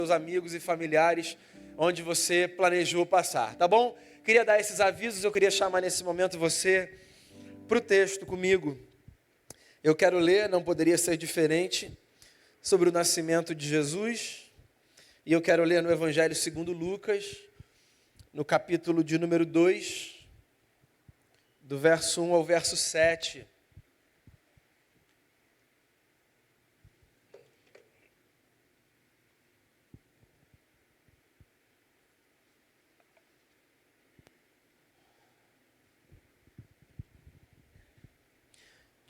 seus amigos e familiares, onde você planejou passar, tá bom? Queria dar esses avisos, eu queria chamar nesse momento você para o texto comigo. Eu quero ler, não poderia ser diferente, sobre o nascimento de Jesus, e eu quero ler no Evangelho segundo Lucas, no capítulo de número 2, do verso 1 ao verso 7.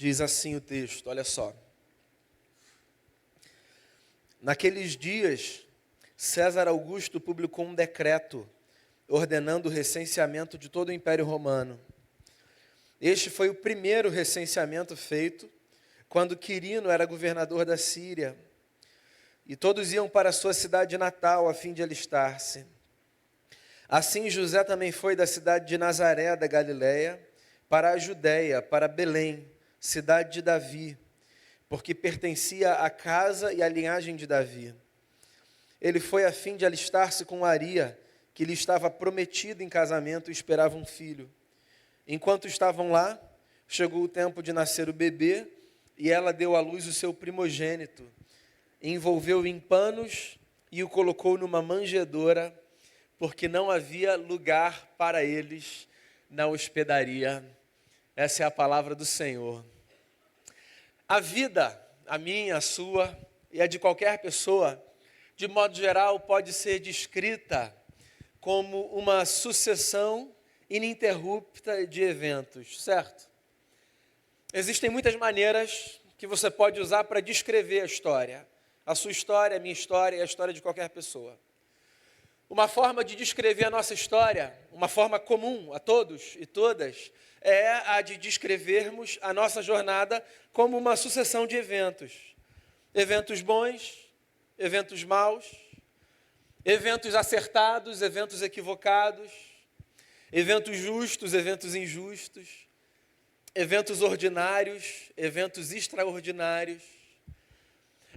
Diz assim o texto, olha só. Naqueles dias, César Augusto publicou um decreto ordenando o recenseamento de todo o Império Romano. Este foi o primeiro recenseamento feito quando Quirino era governador da Síria. E todos iam para a sua cidade natal a fim de alistar-se. Assim José também foi da cidade de Nazaré da Galileia para a Judéia, para Belém, cidade de Davi, porque pertencia à casa e à linhagem de Davi. Ele foi a fim de alistar-se com Maria, que lhe estava prometida em casamento e esperava um filho. Enquanto estavam lá, chegou o tempo de nascer o bebê, e ela deu à luz o seu primogênito, envolveu-o em panos e o colocou numa manjedoura, porque não havia lugar para eles na hospedaria. Essa é a palavra do Senhor. A vida, a minha, a sua e a de qualquer pessoa, de modo geral, pode ser descrita como uma sucessão ininterrupta de eventos, certo? Existem muitas maneiras que você pode usar para descrever a história. A sua história, a minha história e a história de qualquer pessoa. Uma forma de descrever a nossa história, uma forma comum a todos e todas, é a de descrevermos a nossa jornada como uma sucessão de eventos. Eventos bons, eventos maus, eventos acertados, eventos equivocados, eventos justos, eventos injustos, eventos ordinários, eventos extraordinários.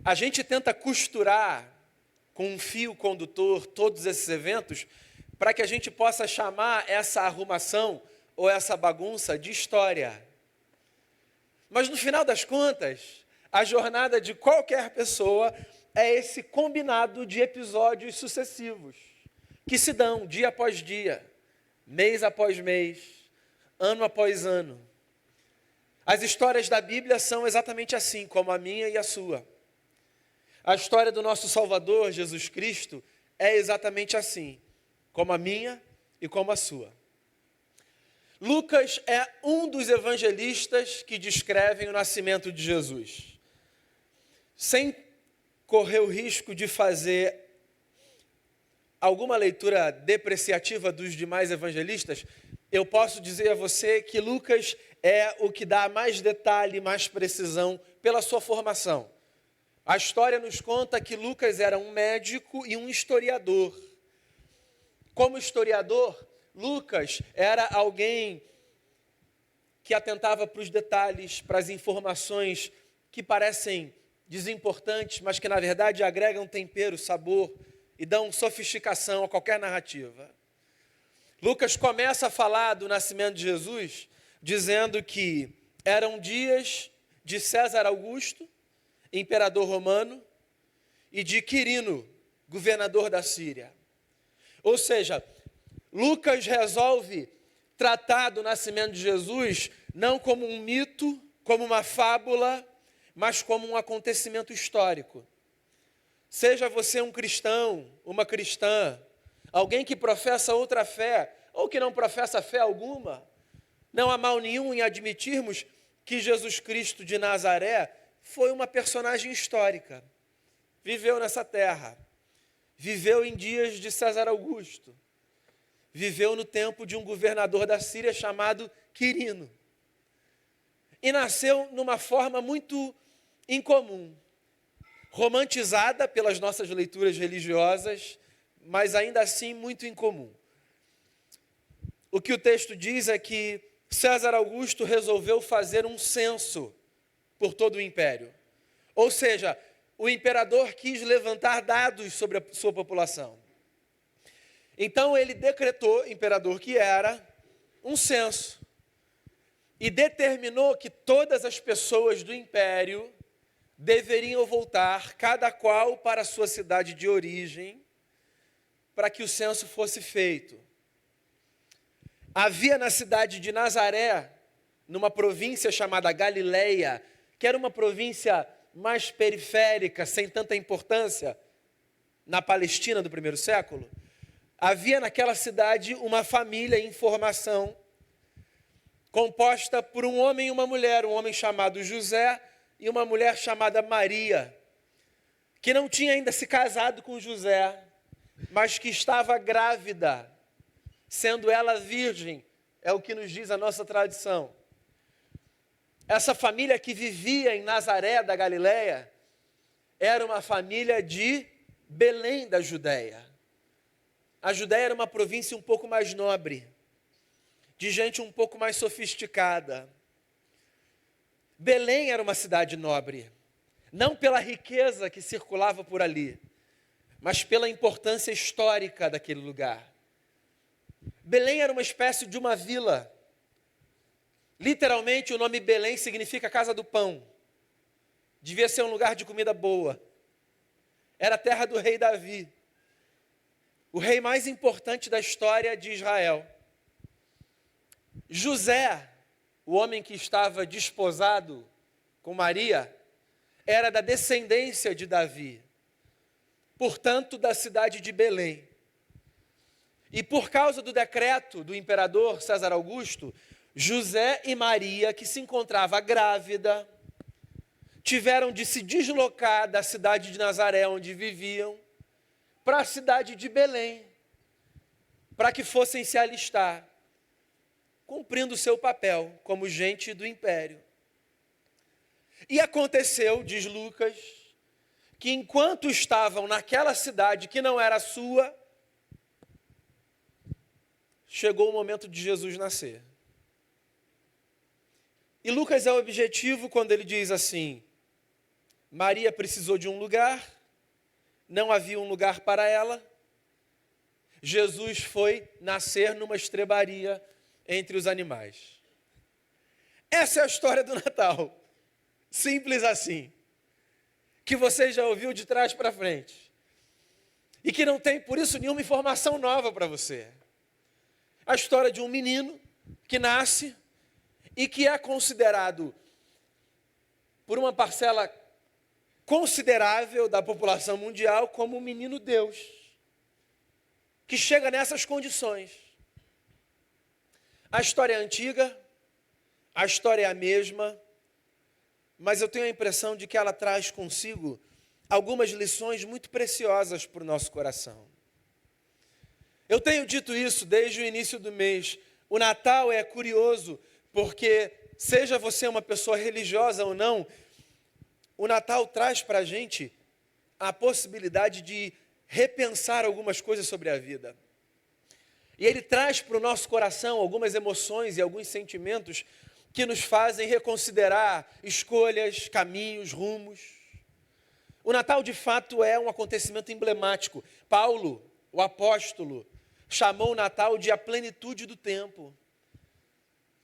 A gente tenta costurar com um fio condutor todos esses eventos para que a gente possa chamar essa arrumação ou essa bagunça de história. Mas no final das contas, a jornada de qualquer pessoa é esse combinado de episódios sucessivos, que se dão dia após dia, mês após mês, ano após ano. As histórias da Bíblia são exatamente assim, como a minha e a sua. A história do nosso Salvador, Jesus Cristo, é exatamente assim, como a minha e como a sua. Lucas é um dos evangelistas que descrevem o nascimento de Jesus. Sem correr o risco de fazer alguma leitura depreciativa dos demais evangelistas, eu posso dizer a você que Lucas é o que dá mais detalhe, mais precisão pela sua formação. A história nos conta que Lucas era um médico e um historiador. Como historiador, Lucas era alguém que atentava para os detalhes, para as informações que parecem desimportantes, mas que na verdade agregam tempero, sabor e dão sofisticação a qualquer narrativa. Lucas começa a falar do nascimento de Jesus, dizendo que eram dias de César Augusto, imperador romano, e de Quirino, governador da Síria. Ou seja, Lucas resolve tratar do nascimento de Jesus não como um mito, como uma fábula, mas como um acontecimento histórico. Seja você um cristão, uma cristã, alguém que professa outra fé, ou que não professa fé alguma, não há mal nenhum em admitirmos que Jesus Cristo de Nazaré foi uma personagem histórica. Viveu nessa terra, viveu em dias de César Augusto, viveu no tempo de um governador da Síria chamado Quirino. E nasceu numa forma muito incomum, romantizada pelas nossas leituras religiosas, mas ainda assim muito incomum. O que o texto diz é que César Augusto resolveu fazer um censo por todo o império. Ou seja, o imperador quis levantar dados sobre a sua população. Então ele decretou, imperador que era, um censo. E determinou que todas as pessoas do império deveriam voltar, cada qual para a sua cidade de origem, para que o censo fosse feito. Havia na cidade de Nazaré, numa província chamada Galileia, que era uma província mais periférica, sem tanta importância, na Palestina do primeiro século, havia naquela cidade uma família em formação, composta por um homem e uma mulher, um homem chamado José e uma mulher chamada Maria, que não tinha ainda se casado com José, mas que estava grávida, sendo ela virgem, é o que nos diz a nossa tradição. Essa família que vivia em Nazaré da Galileia era uma família de Belém da Judéia. A Judéia era uma província um pouco mais nobre, de gente um pouco mais sofisticada. Belém era uma cidade nobre, não pela riqueza que circulava por ali, mas pela importância histórica daquele lugar. Belém era uma espécie de uma vila. Literalmente, o nome Belém significa casa do pão. Devia ser um lugar de comida boa. Era a terra do rei Davi, o rei mais importante da história de Israel. José, o homem que estava desposado com Maria, era da descendência de Davi, portanto, da cidade de Belém. E por causa do decreto do imperador César Augusto, José e Maria, que se encontrava grávida, tiveram de se deslocar da cidade de Nazaré, onde viviam, para a cidade de Belém, para que fossem se alistar, cumprindo o seu papel como gente do império. E aconteceu, diz Lucas, que enquanto estavam naquela cidade que não era sua, chegou o momento de Jesus nascer. E Lucas é objetivo quando ele diz assim: Maria precisou de um lugar, não havia um lugar para ela, Jesus foi nascer numa estrebaria entre os animais. Essa é a história do Natal, simples assim, que você já ouviu de trás para frente, e que não tem por isso nenhuma informação nova para você. A história de um menino que nasce e que é considerado, por uma parcela considerável da população mundial, como um menino Deus, que chega nessas condições. A história é antiga, a história é a mesma, mas eu tenho a impressão de que ela traz consigo algumas lições muito preciosas para o nosso coração. Eu tenho dito isso desde o início do mês. O Natal é curioso, porque seja você uma pessoa religiosa ou não, o Natal traz para a gente a possibilidade de repensar algumas coisas sobre a vida. E ele traz para o nosso coração algumas emoções e alguns sentimentos que nos fazem reconsiderar escolhas, caminhos, rumos. O Natal, de fato, é um acontecimento emblemático. Paulo, o apóstolo, chamou o Natal de a plenitude do tempo.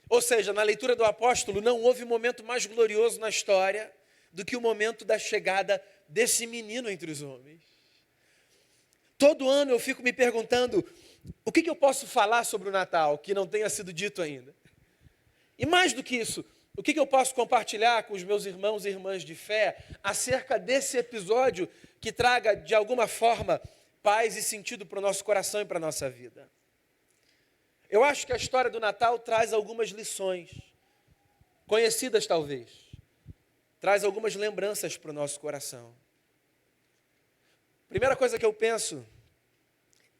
Ou seja, na leitura do apóstolo, não houve momento mais glorioso na história do que o momento da chegada desse menino entre os homens. Todo ano eu fico me perguntando, o que eu posso falar sobre o Natal que não tenha sido dito ainda? E mais do que isso, o que eu posso compartilhar com os meus irmãos e irmãs de fé acerca desse episódio que traga, de alguma forma, paz e sentido para o nosso coração e para a nossa vida? Eu acho que a história do Natal traz algumas lições, conhecidas talvez, traz algumas lembranças para o nosso coração. Primeira coisa que eu penso,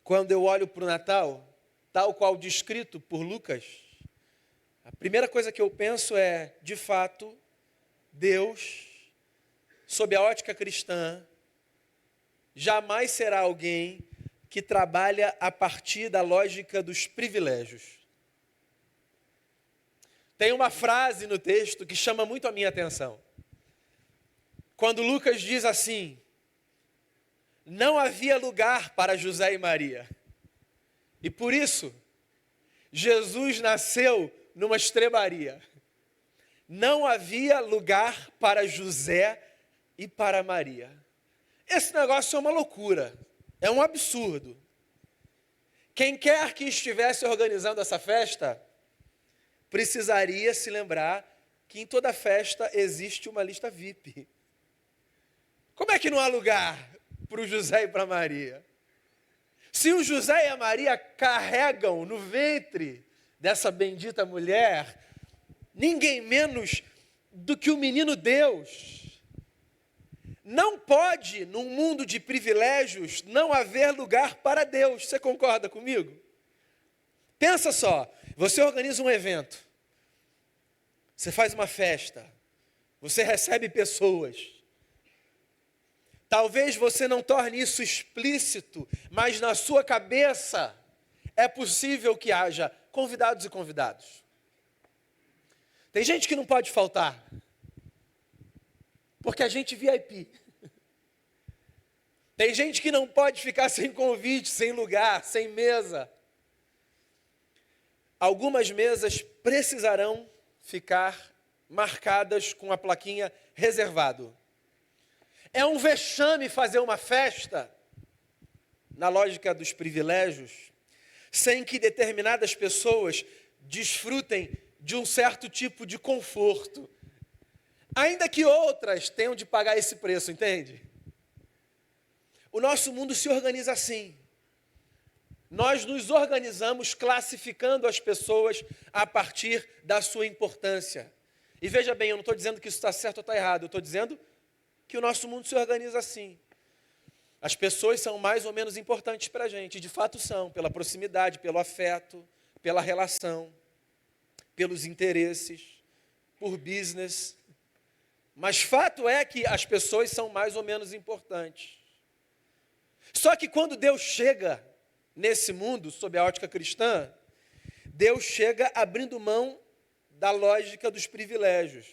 quando eu olho para o Natal, tal qual descrito por Lucas, a primeira coisa que eu penso é, de fato, Deus, sob a ótica cristã, jamais será alguém que trabalha a partir da lógica dos privilégios. Tem uma frase no texto que chama muito a minha atenção. quando Lucas diz assim: não havia lugar para José e Maria. E por isso, Jesus nasceu numa estrebaria. Não havia lugar para José e para Maria. Esse negócio é uma loucura, é um absurdo. Quem quer que estivesse organizando essa festa, precisaria se lembrar que em toda festa existe uma lista VIP. Como é que não há lugar para o José e para a Maria? Se o José e a Maria carregam no ventre dessa bendita mulher ninguém menos do que o menino Deus, não pode, num mundo de privilégios, não haver lugar para Deus. Você concorda comigo? Pensa só, você organiza um evento, você faz uma festa, você recebe pessoas. Talvez você não torne isso explícito, mas na sua cabeça é possível que haja convidados e convidados. Tem gente que não pode faltar, porque a gente é VIP. Tem gente que não pode ficar sem convite, sem lugar, sem mesa. Algumas mesas precisarão ficar marcadas com a plaquinha reservado. É um vexame fazer uma festa, na lógica dos privilégios, sem que determinadas pessoas desfrutem de um certo tipo de conforto, ainda que outras tenham de pagar esse preço, entende? O nosso mundo se organiza assim. Nós nos organizamos classificando as pessoas a partir da sua importância. E veja bem, eu não estou dizendo que isso está certo ou está errado, eu estou dizendo que o nosso mundo se organiza assim. As pessoas são mais ou menos importantes para a gente, de fato são, pela proximidade, pelo afeto, pela relação, pelos interesses, por business. Mas fato é que as pessoas são mais ou menos importantes. Só que quando Deus chega nesse mundo, sob a ótica cristã, Deus chega abrindo mão da lógica dos privilégios.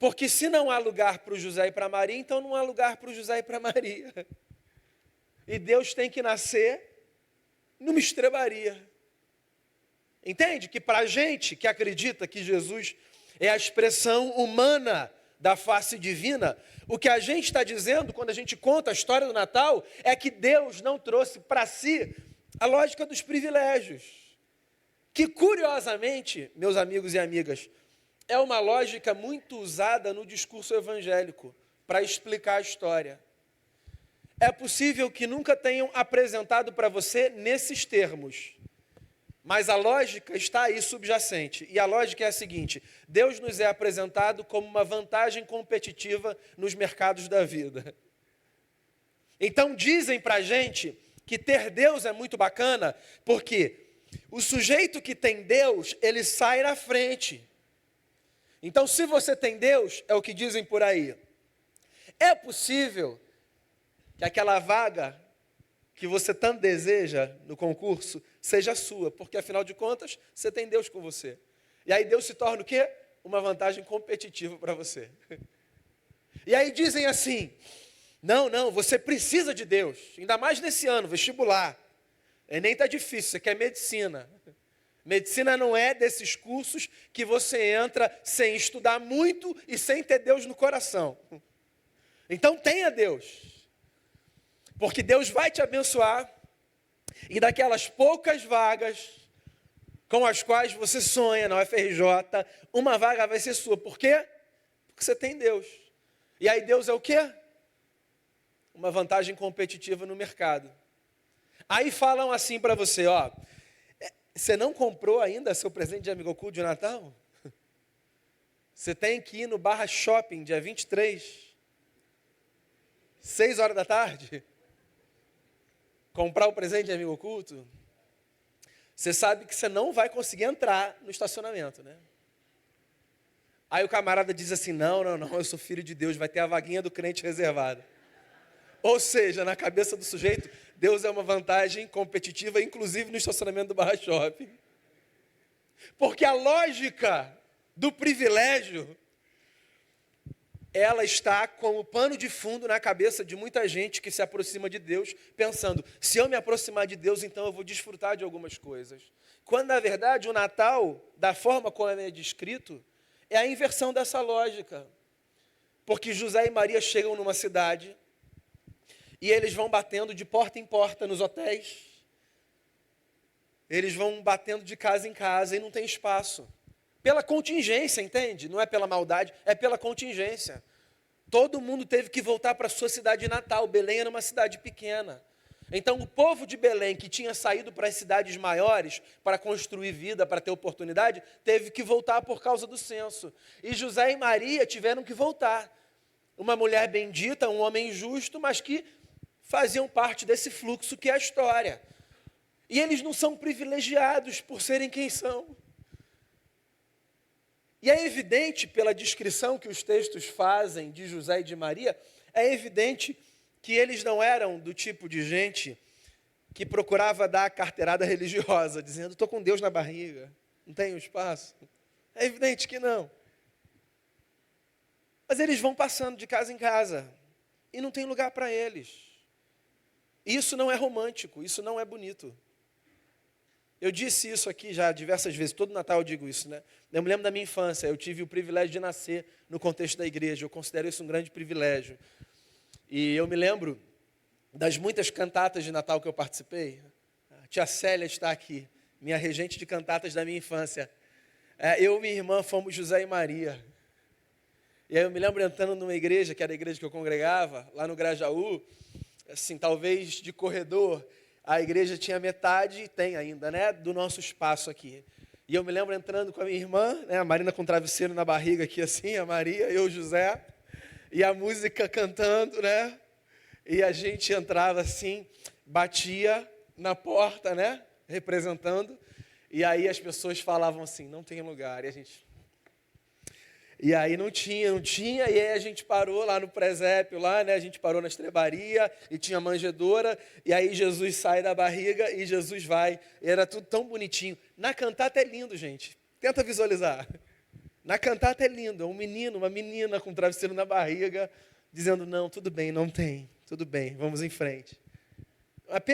Porque se não há lugar para o José e para a Maria, então não há lugar para o José e para a Maria. E Deus tem que nascer numa estrebaria. Entende? Que para a gente que acredita que Jesus é a expressão humana da face divina, o que a gente está dizendo quando a gente conta a história do Natal é que Deus não trouxe para si a lógica dos privilégios. Que curiosamente, meus amigos e amigas, é uma lógica muito usada no discurso evangélico para explicar a história. É possível que nunca tenham apresentado para você nesses termos, mas a lógica está aí subjacente. E a lógica é a seguinte: Deus nos é apresentado como uma vantagem competitiva nos mercados da vida. Então dizem para a gente que ter Deus é muito bacana, porque o sujeito que tem Deus, ele sai na frente. Então se você tem Deus, é o que dizem por aí, é possível que aquela vaga que você tanto deseja no concurso seja sua, porque afinal de contas, você tem Deus com você. E aí Deus se torna o quê? Uma vantagem competitiva para você. E aí dizem assim: não, você precisa de Deus, ainda mais nesse ano, vestibular. Enem está difícil, você quer medicina. Medicina não é desses cursos que você entra sem estudar muito e sem ter Deus no coração. Então tenha Deus. Porque Deus vai te abençoar, e daquelas poucas vagas com as quais você sonha na UFRJ, uma vaga vai ser sua. Por quê? Porque você tem Deus. E aí Deus é o quê? Uma vantagem competitiva no mercado. Aí falam assim para você, ó, você não comprou ainda seu presente de amigo oculto de Natal? Você tem que ir no Barra Shopping, dia 23, 6 horas da tarde, comprar o presente de amigo oculto. Você sabe que você não vai conseguir entrar no estacionamento, né? Aí o camarada diz assim: não, eu sou filho de Deus, vai ter a vaguinha do crente reservada. Ou seja, na cabeça do sujeito, Deus é uma vantagem competitiva, inclusive no estacionamento do Barra Shopping. Porque a lógica do privilégio ela está como pano de fundo na cabeça de muita gente que se aproxima de Deus, pensando, se eu me aproximar de Deus, então eu vou desfrutar de algumas coisas. Quando, na verdade, o Natal, da forma como é descrito, é a inversão dessa lógica. Porque José e Maria chegam numa cidade e eles vão batendo de porta em porta nos hotéis. Eles vão batendo de casa em casa e não tem espaço. Pela contingência, entende? Não é pela maldade, é pela contingência. Todo mundo teve que voltar para a sua cidade natal. Belém era uma cidade pequena. Então, o povo de Belém, que tinha saído para as cidades maiores, para construir vida, para ter oportunidade, teve que voltar por causa do censo. E José e Maria tiveram que voltar. Uma mulher bendita, um homem justo, mas que faziam parte desse fluxo que é a história. E eles não são privilegiados por serem quem são. E é evidente, pela descrição que os textos fazem de José e de Maria, é evidente que eles não eram do tipo de gente que procurava dar a carteirada religiosa, dizendo, estou com Deus na barriga, não tenho espaço. É evidente que não. Mas eles vão passando de casa em casa, e não tem lugar para eles. Isso não é romântico, isso não é bonito. Eu disse isso aqui já diversas vezes, todo Natal eu digo isso, né? Eu me lembro da minha infância, eu tive o privilégio de nascer no contexto da igreja, eu considero isso um grande privilégio. E eu me lembro das muitas cantatas de Natal que eu participei. A tia Célia está aqui, minha regente de cantatas da minha infância. Eu e minha irmã fomos José e Maria. E aí eu me lembro entrando numa igreja, que era a igreja que eu congregava, lá no Grajaú, assim, talvez de corredor, a igreja tinha metade, e tem ainda, né, do nosso espaço aqui. E eu me lembro entrando com a minha irmã, né, a Marina com um travesseiro na barriga aqui assim, a Maria, eu, José, e a música cantando, né, e a gente entrava assim, batia na porta, né, representando, e aí as pessoas falavam assim, não tem lugar, e a gente... E aí não tinha, e aí a gente parou lá no presépio, lá, né? A gente parou na estrebaria e tinha manjedoura, e aí Jesus sai da barriga e Jesus vai, e era tudo tão bonitinho. Na cantata é lindo, gente, tenta visualizar. Na cantata é lindo, é um menino, uma menina com um travesseiro na barriga, dizendo, não, tudo bem, não tem, tudo bem, vamos em frente. Mas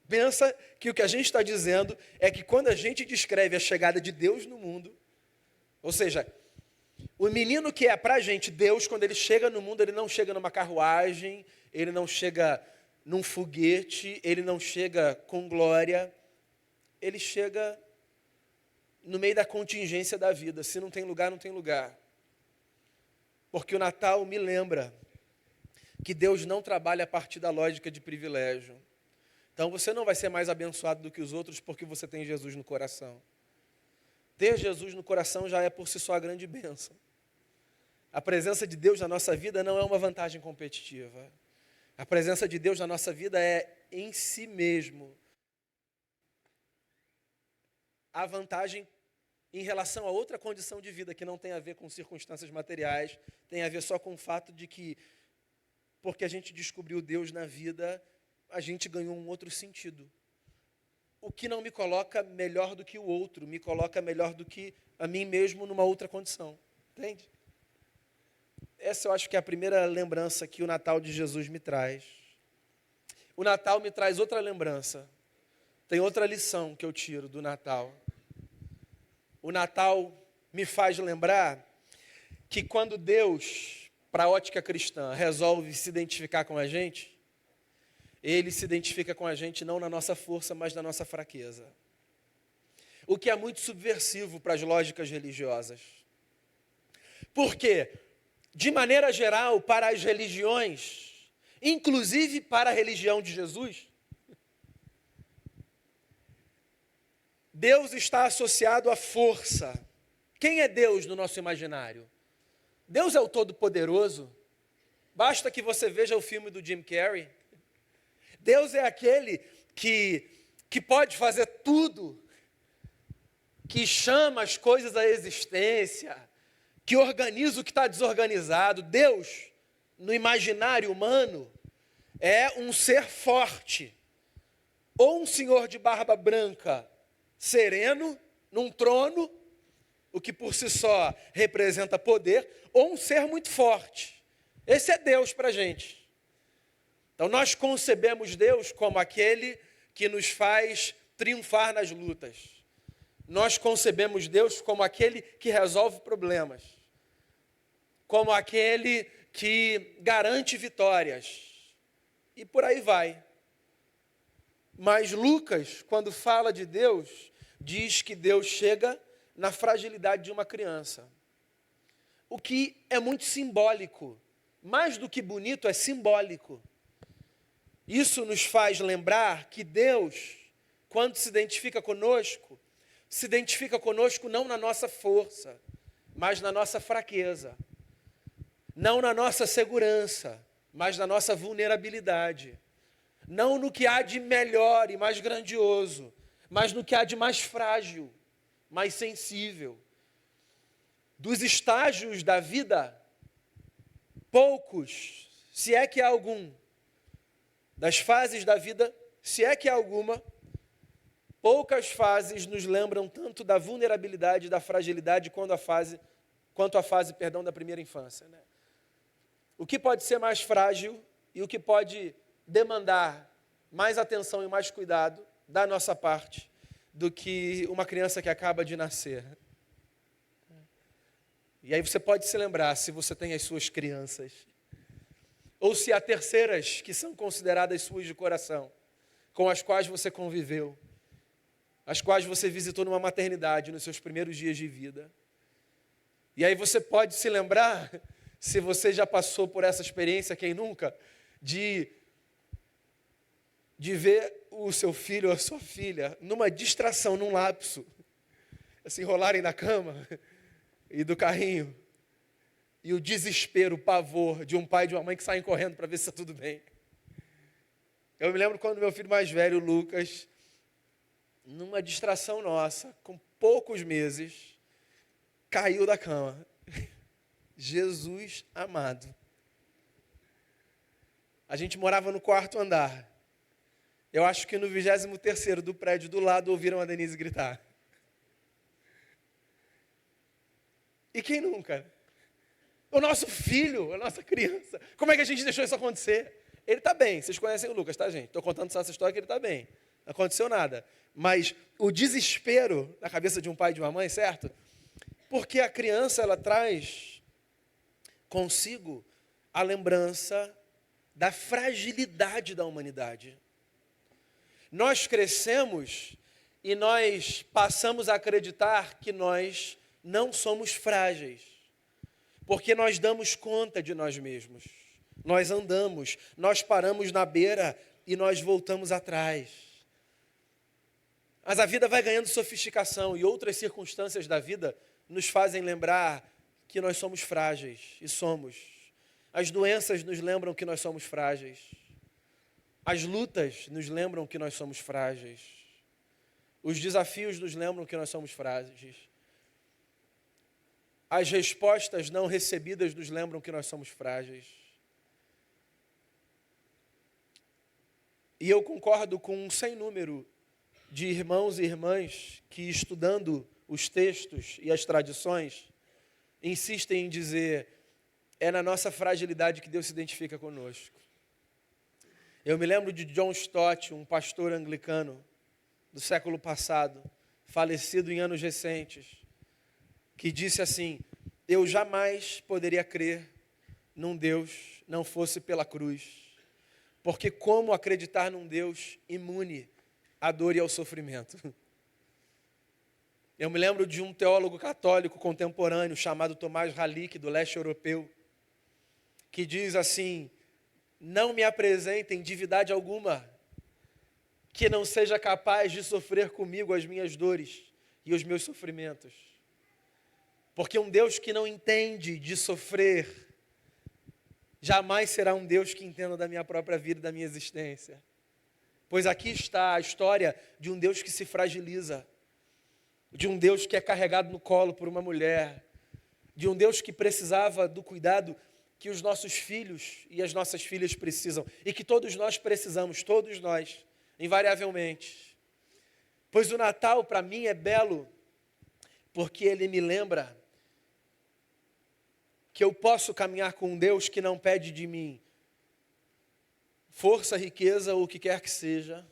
pensa que o que a gente está dizendo é que quando a gente descreve a chegada de Deus no mundo, ou seja, o menino que é para a gente Deus, quando ele chega no mundo, ele não chega numa carruagem, ele não chega num foguete, ele não chega com glória, ele chega no meio da contingência da vida. Se não tem lugar, não tem lugar. Porque o Natal me lembra que Deus não trabalha a partir da lógica de privilégio. Então você não vai ser mais abençoado do que os outros porque você tem Jesus no coração. Ter Jesus no coração já é por si só a grande bênção. A presença de Deus na nossa vida não é uma vantagem competitiva. A presença de Deus na nossa vida é em si mesmo a vantagem em relação a outra condição de vida que não tem a ver com circunstâncias materiais, tem a ver só com o fato de que, porque a gente descobriu Deus na vida, a gente ganhou um outro sentido. O que não me coloca melhor do que o outro, me coloca melhor do que a mim mesmo numa outra condição. Entende? Essa eu acho que é a primeira lembrança que o Natal de Jesus me traz. O Natal me traz outra lembrança. Tem outra lição que eu tiro do Natal. O Natal me faz lembrar que quando Deus, para a ótica cristã, resolve se identificar com a gente, Ele se identifica com a gente não na nossa força, mas na nossa fraqueza. O que é muito subversivo para as lógicas religiosas. Por quê? De maneira geral, para as religiões, inclusive para a religião de Jesus, Deus está associado à força. Quem é Deus no nosso imaginário? Deus é o Todo-Poderoso. Basta que você veja o filme do Jim Carrey. Deus é aquele que pode fazer tudo, que chama as coisas à existência, que organiza o que está desorganizado. Deus, no imaginário humano, é um ser forte, ou um senhor de barba branca, sereno, num trono, o que por si só representa poder, ou um ser muito forte. Esse é Deus para a gente. Então nós concebemos Deus como aquele que nos faz triunfar nas lutas. Nós concebemos Deus como aquele que resolve problemas, como aquele que garante vitórias, e por aí vai. Mas Lucas, quando fala de Deus, diz que Deus chega na fragilidade de uma criança. O que é muito simbólico, mais do que bonito, é simbólico. Isso nos faz lembrar que Deus, quando se identifica conosco não na nossa força, mas na nossa fraqueza. Não na nossa segurança, mas na nossa vulnerabilidade. Não no que há de melhor e mais grandioso, mas no que há de mais frágil, mais sensível. Dos estágios da vida, poucos, se é que há algum, das fases da vida, se é que há alguma, poucas fases nos lembram tanto da vulnerabilidade e da fragilidade quanto a fase da primeira infância, né? O que pode ser mais frágil e o que pode demandar mais atenção e mais cuidado da nossa parte do que uma criança que acaba de nascer. E aí você pode se lembrar, se você tem as suas crianças, ou se há terceiras que são consideradas suas de coração, com as quais você conviveu, as quais você visitou numa maternidade nos seus primeiros dias de vida. E aí você pode se lembrar, se você já passou por essa experiência, quem nunca, de ver o seu filho ou a sua filha numa distração, num lapso, se enrolarem na cama e do carrinho, e o desespero, o pavor de um pai e de uma mãe que saem correndo para ver se está tudo bem. Eu me lembro quando meu filho mais velho, Lucas, numa distração nossa, com poucos meses, caiu da cama. Jesus amado. A gente morava no 4º andar. Eu acho que no 23º do prédio do lado ouviram a Denise gritar. E quem nunca? O nosso filho, a nossa criança. Como é que a gente deixou isso acontecer? Ele está bem, vocês conhecem o Lucas, tá, gente? Estou contando só essa história que ele está bem. Não aconteceu nada. Mas o desespero na cabeça de um pai e de uma mãe, certo? Porque a criança, ela traz consigo a lembrança da fragilidade da humanidade. Nós crescemos e nós passamos a acreditar que nós não somos frágeis, porque nós damos conta de nós mesmos. Nós andamos, nós paramos na beira e nós voltamos atrás. Mas a vida vai ganhando sofisticação e outras circunstâncias da vida nos fazem lembrar que nós somos frágeis, e somos. As doenças nos lembram que nós somos frágeis. As lutas nos lembram que nós somos frágeis. Os desafios nos lembram que nós somos frágeis. As respostas não recebidas nos lembram que nós somos frágeis. E eu concordo com um sem número de irmãos e irmãs que, estudando os textos e as tradições, insistem em dizer: é na nossa fragilidade que Deus se identifica conosco. Eu me lembro de John Stott, um pastor anglicano do século passado, falecido em anos recentes, que disse assim: eu jamais poderia crer num Deus não fosse pela cruz, porque como acreditar num Deus imune à dor e ao sofrimento? Eu me lembro de um teólogo católico contemporâneo chamado Tomás Halick, do leste europeu, que diz assim: não me apresentem divindade alguma que não seja capaz de sofrer comigo as minhas dores e os meus sofrimentos. Porque um Deus que não entende de sofrer jamais será um Deus que entenda da minha própria vida e da minha existência. Pois aqui está a história de um Deus que se fragiliza, de um Deus que é carregado no colo por uma mulher, de um Deus que precisava do cuidado que os nossos filhos e as nossas filhas precisam, e que todos nós precisamos, todos nós, invariavelmente. Pois o Natal, para mim, é belo, porque ele me lembra que eu posso caminhar com um Deus que não pede de mim força, riqueza ou o que quer que seja,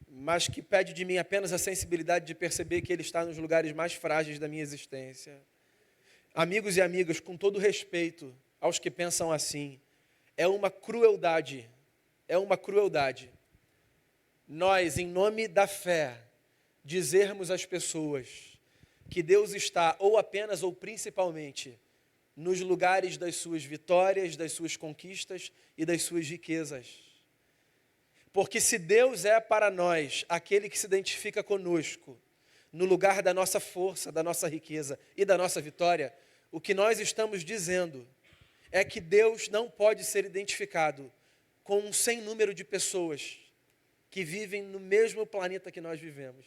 mas que pede de mim apenas a sensibilidade de perceber que Ele está nos lugares mais frágeis da minha existência. Amigos e amigas, com todo respeito aos que pensam assim, é uma crueldade, nós, em nome da fé, dizermos às pessoas que Deus está, ou apenas ou principalmente, nos lugares das suas vitórias, das suas conquistas e das suas riquezas. Porque se Deus é para nós aquele que se identifica conosco, no lugar da nossa força, da nossa riqueza e da nossa vitória, o que nós estamos dizendo é que Deus não pode ser identificado com um sem número de pessoas que vivem no mesmo planeta que nós vivemos.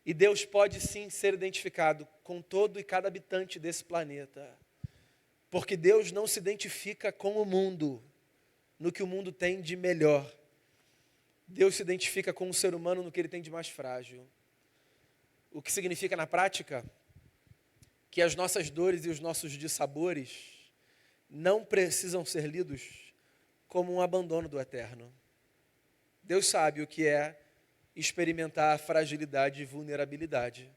E Deus pode sim ser identificado com todo e cada habitante desse planeta. Porque Deus não se identifica com o mundo, no que o mundo tem de melhor. Deus se identifica com o ser humano no que ele tem de mais frágil. O que significa na prática que as nossas dores e os nossos dissabores não precisam ser lidos como um abandono do eterno. Deus sabe o que é experimentar fragilidade e vulnerabilidade.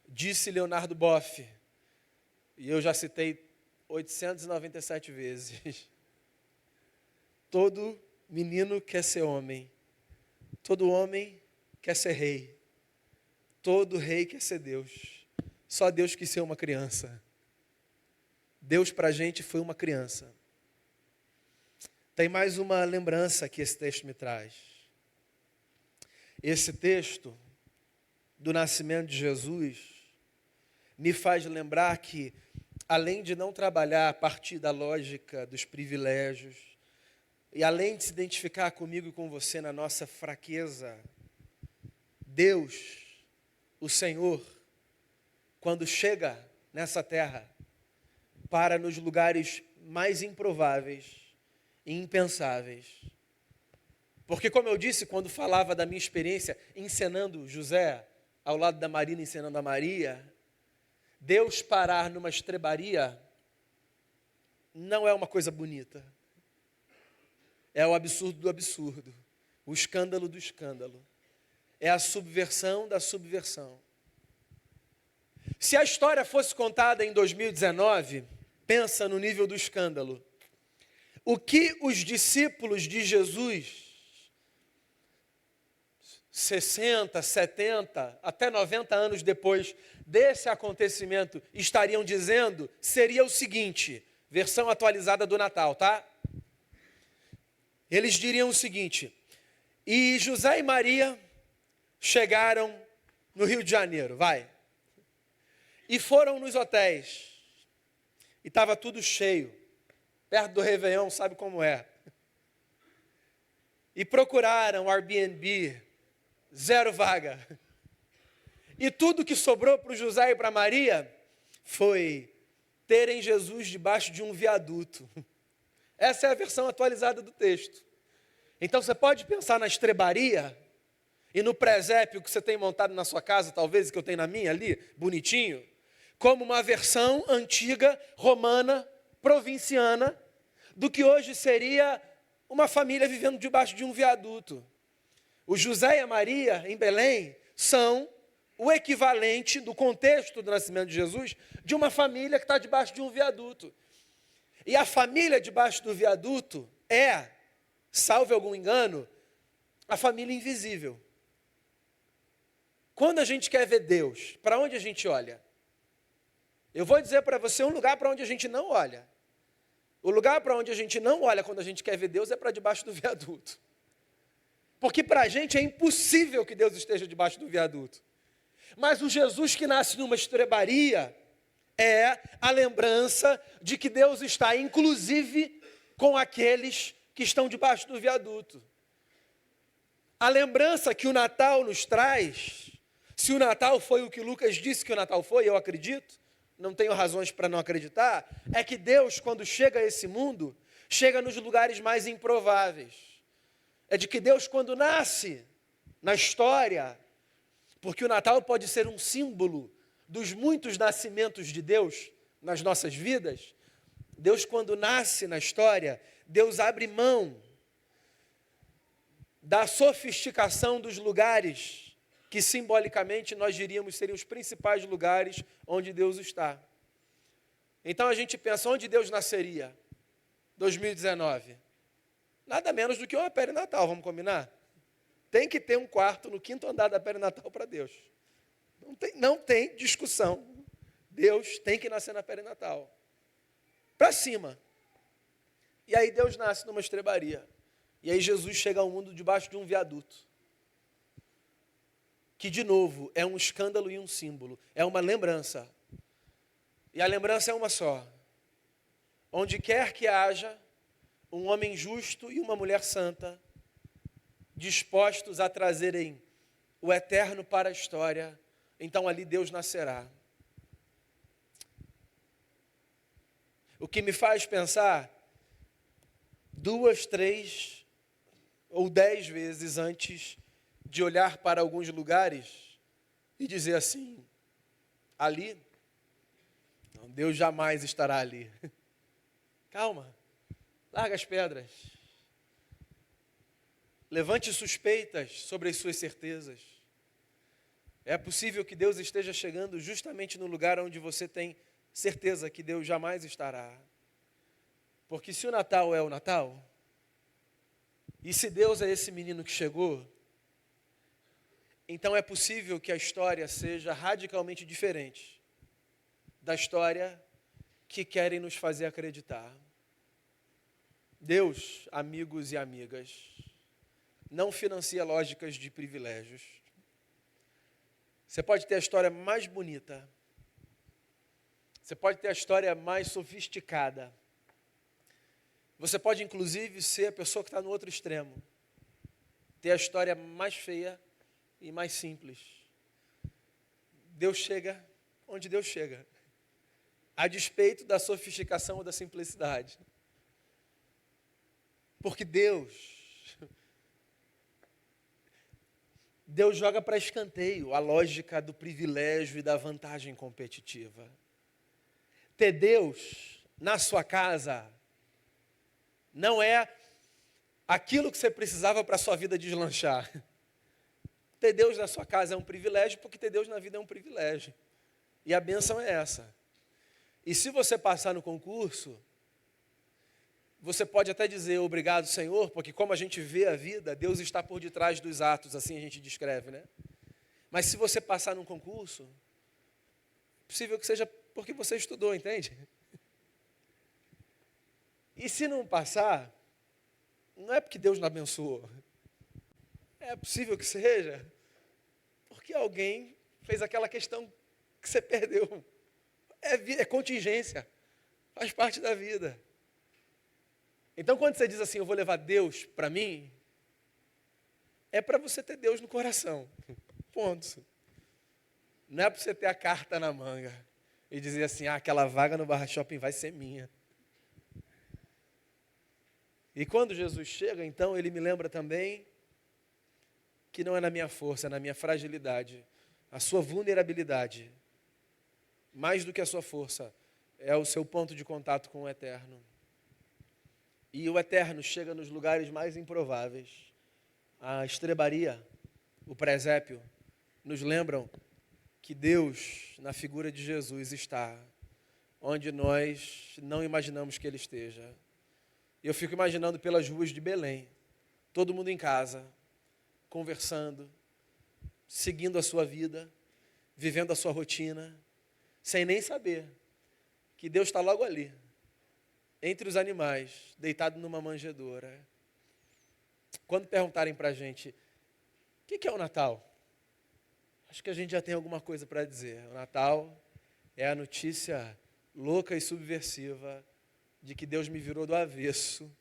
Disse Leonardo Boff, e eu já citei 897 vezes, todo menino quer ser homem, todo homem quer ser rei, todo rei quer ser Deus, só Deus quis ser uma criança. Deus para a gente foi uma criança. Tem mais uma lembrança que esse texto me traz. Esse texto do nascimento de Jesus me faz lembrar que, além de não trabalhar a partir da lógica dos privilégios, e além de se identificar comigo e com você na nossa fraqueza, Deus, o Senhor, quando chega nessa terra, para nos lugares mais improváveis e impensáveis. Porque, como eu disse, quando falava da minha experiência encenando José, ao lado da Marina encenando a Maria, Deus parar numa estrebaria não é uma coisa bonita. É o absurdo do absurdo, o escândalo do escândalo. É a subversão da subversão. Se a história fosse contada em 2019, pensa no nível do escândalo. O que os discípulos de Jesus, 60, 70, até 90 anos depois desse acontecimento, estariam dizendo, seria o seguinte, versão atualizada do Natal, tá? Eles diriam o seguinte: e José e Maria chegaram no Rio de Janeiro, e foram nos hotéis, e estava tudo cheio, perto do Réveillon, sabe como é, e procuraram Airbnb, 0 vaga, e tudo que sobrou para o José e para Maria foi terem Jesus debaixo de um viaduto. Essa é a versão atualizada do texto. Então você pode pensar na estrebaria e no presépio que você tem montado na sua casa, talvez, que eu tenho na minha ali, bonitinho, como uma versão antiga, romana, provinciana, do que hoje seria uma família vivendo debaixo de um viaduto. O José e a Maria, em Belém, são o equivalente, do contexto do nascimento de Jesus, de uma família que está debaixo de um viaduto. E a família debaixo do viaduto é, salve algum engano, a família invisível. Quando a gente quer ver Deus, para onde a gente olha? Eu vou dizer para você um lugar para onde a gente não olha. O lugar para onde a gente não olha quando a gente quer ver Deus é para debaixo do viaduto. Porque para a gente é impossível que Deus esteja debaixo do viaduto. Mas o Jesus que nasce numa estrebaria é a lembrança de que Deus está, inclusive, com aqueles que estão debaixo do viaduto. A lembrança que o Natal nos traz, se o Natal foi o que Lucas disse que o Natal foi, eu acredito, não tenho razões para não acreditar, é que Deus, quando chega a esse mundo, chega nos lugares mais improváveis. É de que Deus, quando nasce na história, porque o Natal pode ser um símbolo dos muitos nascimentos de Deus nas nossas vidas. Deus, quando nasce na história, Deus abre mão da sofisticação dos lugares que simbolicamente nós diríamos seriam os principais lugares onde Deus está. Então a gente pensa, onde Deus nasceria? 2019. Nada menos do que uma perinatal, vamos combinar? Tem que ter um quarto no 5º andar da perinatal para Deus. Não tem discussão. Deus tem que nascer na perinatal. Para cima. E aí Deus nasce numa estrebaria. E aí Jesus chega ao mundo debaixo de um viaduto. Que, de novo, é um escândalo e um símbolo. É uma lembrança. E a lembrança é uma só. Onde quer que haja um homem justo e uma mulher santa, dispostos a trazerem o eterno para a história, então ali Deus nascerá. O que me faz pensar 2, 3 ou 10 vezes antes de olhar para alguns lugares e dizer assim, ali, não, Deus jamais estará ali. Calma, larga as pedras. Levante suspeitas sobre as suas certezas. É possível que Deus esteja chegando justamente no lugar onde você tem certeza que Deus jamais estará. Porque se o Natal é o Natal, e se Deus é esse menino que chegou, então é possível que a história seja radicalmente diferente da história que querem nos fazer acreditar. Deus, amigos e amigas, não financia lógicas de privilégios. Você pode ter a história mais bonita, você pode ter a história mais sofisticada, você pode inclusive ser a pessoa que está no outro extremo, ter a história mais feia e mais simples. Deus chega onde Deus chega, a despeito da sofisticação ou da simplicidade. Porque Deus joga para escanteio a lógica do privilégio e da vantagem competitiva. Ter Deus na sua casa não é aquilo que você precisava para a sua vida deslanchar. Ter Deus na sua casa é um privilégio, porque ter Deus na vida é um privilégio. E a bênção é essa. E se você passar no concurso, você pode até dizer obrigado, Senhor, porque como a gente vê a vida, Deus está por detrás dos atos, assim a gente descreve, né? Mas se você passar num concurso, é possível que seja porque você estudou, entende? E se não passar, não é porque Deus não abençoou. É possível que seja porque alguém fez aquela questão que você perdeu. É contingência, faz parte da vida. Então, quando você diz assim, eu vou levar Deus para mim, é para você ter Deus no coração. Ponto. Não é para você ter a carta na manga e dizer assim, aquela vaga no Barra Shopping vai ser minha. E quando Jesus chega, então, ele me lembra também que não é na minha força, é na minha fragilidade, a sua vulnerabilidade, mais do que a sua força, é o seu ponto de contato com o eterno. E o eterno chega nos lugares mais improváveis. A estrebaria, o presépio, nos lembram que Deus, na figura de Jesus, está onde nós não imaginamos que Ele esteja. Eu fico imaginando pelas ruas de Belém, todo mundo em casa, conversando, seguindo a sua vida, vivendo a sua rotina, sem nem saber que Deus está logo ali, entre os animais, deitado numa manjedoura. Quando perguntarem para a gente, o que é o Natal? Acho que a gente já tem alguma coisa para dizer. O Natal é a notícia louca e subversiva de que Deus me virou do avesso,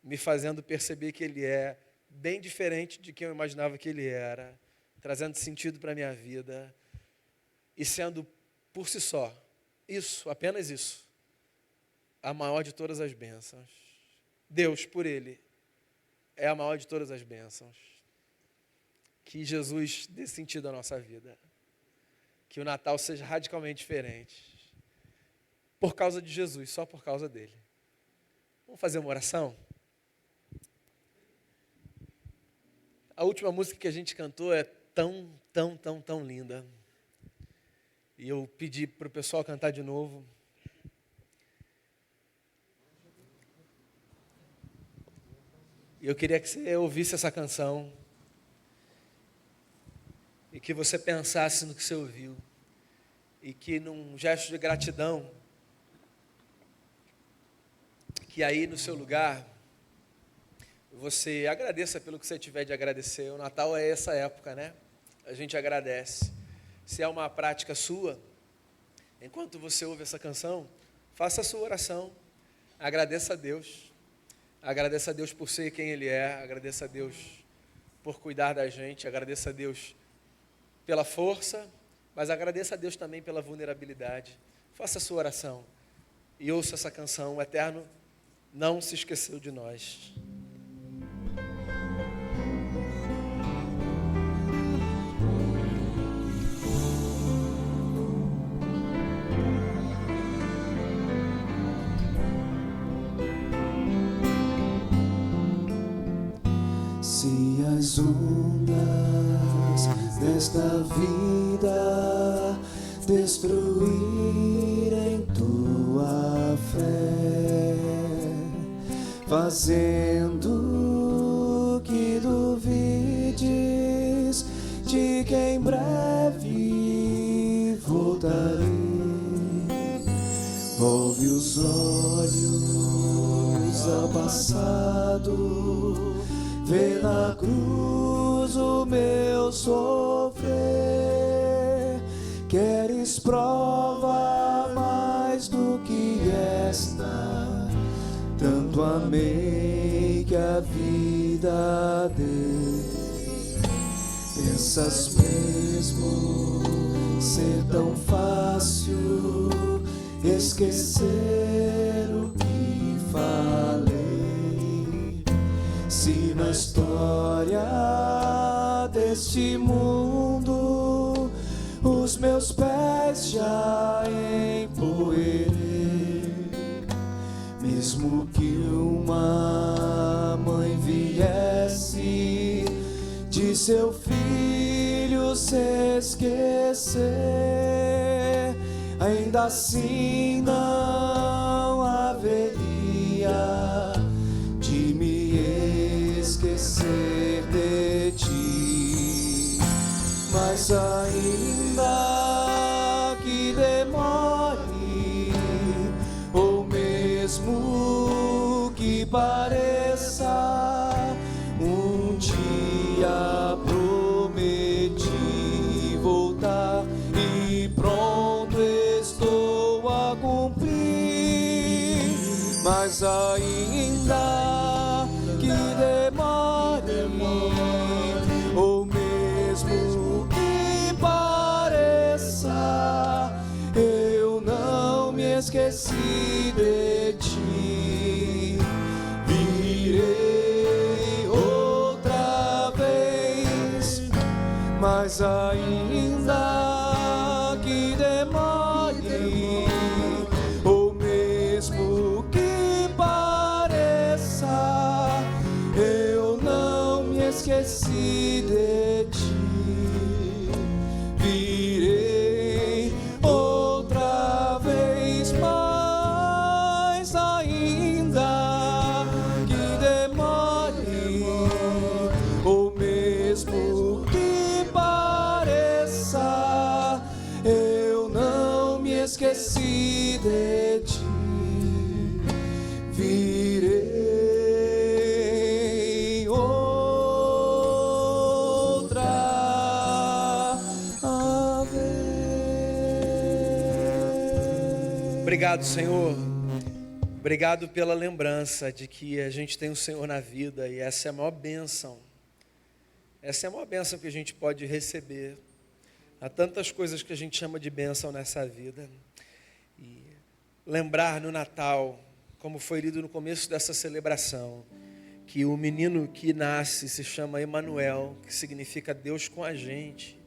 me fazendo perceber que Ele é bem diferente de quem eu imaginava que Ele era, trazendo sentido para a minha vida e sendo, por si só, isso, apenas isso, a maior de todas as bênçãos. Deus, por Ele, é a maior de todas as bênçãos. que Jesus dê sentido à nossa vida. Que o Natal seja radicalmente diferente. Por causa de Jesus, só por causa dele. Vamos fazer uma oração? A última música que a gente cantou é tão linda. E eu pedi para o pessoal cantar de novo. E eu queria que você ouvisse essa canção. E que você pensasse no que você ouviu. E que num gesto de gratidão, que aí no seu lugar, você agradeça pelo que você tiver de agradecer. O Natal é essa época, né? A gente agradece. Se é uma prática sua, enquanto você ouve essa canção, faça a sua oração. Agradeça a Deus. Agradeça a Deus por ser quem Ele é. Agradeça a Deus por cuidar da gente. Agradeça a Deus pela força, mas agradeça a Deus também pela vulnerabilidade. Faça a sua oração e ouça essa canção. O Eterno não se esqueceu de nós. Se as ondas desta vida destruírem tua fé, fazendo que duvides de que em breve voltarei, volve os olhos ao passado, vê na cruz o meu sofrer. Queres prova mais do que esta? Tanto amei que a vida dei. Pensas mesmo ser tão fácil esquecer o que falei? Se na história deste mundo os meus pés já empoeirei, mesmo que uma mãe viesse de seu filho se esquecer, ainda assim não haveria de me esquecer de ti. Mas ainda que demore, ou mesmo que pareça, um dia prometi voltar e pronto estou a cumprir. Mas ainda que demore, ou mesmo que pareça, eu não me esqueci de ti. Virei outra vez, mas ainda que demore, ou mesmo que pareça, eu não me esqueci de ti. Virei outra vez, mas ainda que demore, ou mesmo que pareça, eu não me esqueci de ti. Virei outra vez. Obrigado, Senhor. Obrigado pela lembrança de que a gente tem o Senhor na vida e essa é a maior bênção. Essa é a maior bênção que a gente pode receber. Há tantas coisas que a gente chama de bênção nessa vida. E lembrar no Natal, como foi lido no começo dessa celebração, que o menino que nasce se chama Emanuel, que significa Deus com a gente.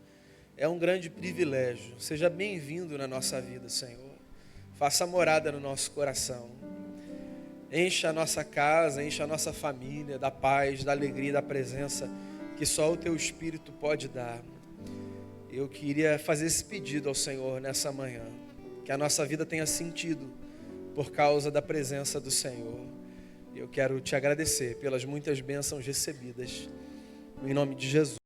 É um grande privilégio. Seja bem-vindo na nossa vida, Senhor. Faça morada no nosso coração. Encha a nossa casa, encha a nossa família da paz, da alegria, da presença que só o Teu Espírito pode dar. Eu queria fazer esse pedido ao Senhor nessa manhã. Que a nossa vida tenha sentido por causa da presença do Senhor. Eu quero te agradecer pelas muitas bênçãos recebidas. Em nome de Jesus.